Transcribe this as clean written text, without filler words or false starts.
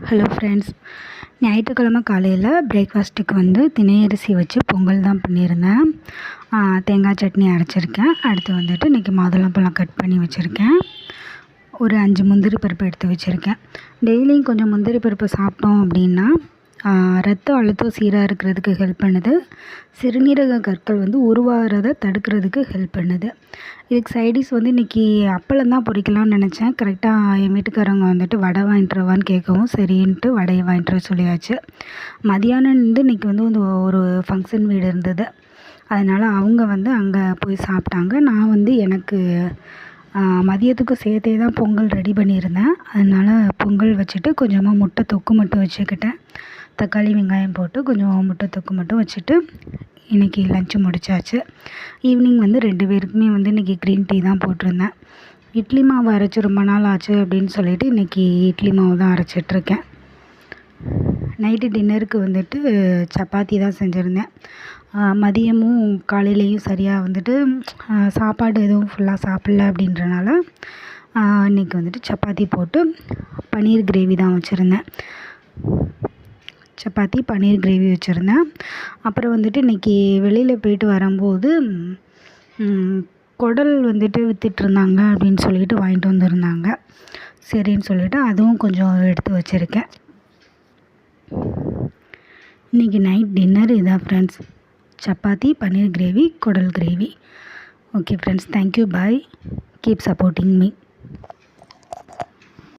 Hello friends, ஞாயிற்றுக்கிழமை காலையில் பிரேக்ஃபாஸ்ட்டுக்கு வந்து தினை அரிசி வச்சு பொங்கல் தான் பண்ணியிருந்தேன். தேங்காய் சட்னி அரைச்சிருக்கேன். அடுத்து வந்துட்டு இன்றைக்கி மாதுளம்பழம் கட் பண்ணி வச்சுருக்கேன். ஒரு 5 முந்திரி பருப்பு எடுத்து வச்சுருக்கேன். டெய்லியும் கொஞ்சம் முந்திரி பருப்பு சாப்பிட்டோம் அப்படின்னா ரத்த அழுத்தம் சீராக இருக்கிறதுக்கு ஹெல்ப் பண்ணுது. சிறுநீரக கற்கள் வந்து உருவாகிறத தடுக்கிறதுக்கு ஹெல்ப் பண்ணுது. இதுக்கு சைடிஷ் வந்து இன்றைக்கி அப்பளம் தான் பொரிக்கலாம்னு நினச்சேன். கரெக்டாக என் வீட்டுக்காரவங்க வந்துட்டு வடை வாங்கிட்டு வான்னு கேட்கவும் சரின்ட்டு வடையை வாங்கிட்டு வர சொல்லியாச்சு. மதியானம் வந்து இன்றைக்கி வந்து ஒரு ஃபங்க்ஷன் வீடு இருந்தது. அதனால் அவங்க வந்து அங்கே போய் சாப்பிட்டாங்க. நான் வந்து எனக்கு மதியத்துக்கு சேர்த்தே தான் பொங்கல் ரெடி பண்ணியிருந்தேன். அதனால் பொங்கல் வச்சுட்டு கொஞ்சமாக முட்டை தொக்கு மட்டும் வச்சுக்கிட்டேன். தக்காளி வெங்காயம் போட்டு கொஞ்சம் முட்டை தொக்கு மட்டும் வச்சுட்டு இன்றைக்கி லஞ்சு முடித்தாச்சு. ஈவினிங் வந்து 2 பேருக்குமே வந்து இன்றைக்கி க்ரீன் டீ தான் போட்டிருந்தேன். இட்லி மாவு அரைச்சி ரொம்ப நாள் ஆச்சு அப்படின்னு சொல்லிவிட்டு இன்றைக்கி இட்லி மாவு தான் அரைச்சிட்ருக்கேன். நைட்டு டின்னருக்கு வந்துட்டு சப்பாத்தி தான் செஞ்சுருந்தேன். மதியமும் காலையிலையும் சரியாக வந்துட்டு சாப்பாடு எதுவும் ஃபுல்லாக சாப்பிட்ல அப்படின்றனால இன்றைக்கி வந்துட்டு சப்பாத்தி போட்டு பன்னீர் கிரேவி தான் வச்சுருந்தேன். சப்பாத்தி பன்னீர் கிரேவி வச்சுருந்தேன். அப்புறம் வந்துட்டு இன்றைக்கி வெளியில் போயிட்டு வரும்போது குடல் வந்துட்டு விற்றுட்ருந்தாங்க அப்படின்னு சொல்லிட்டு வாங்கிட்டு வந்திருந்தாங்க. சரின்னு சொல்லிவிட்டு அதுவும் கொஞ்சம் எடுத்து வச்சுருக்கேன். இன்றைக்கி நைட் டின்னர் இதான் ஃப்ரெண்ட்ஸ். சப்பாத்தி, பன்னீர் கிரேவி, குடல் gravy. Okay friends, thank you, bye. Keep supporting me.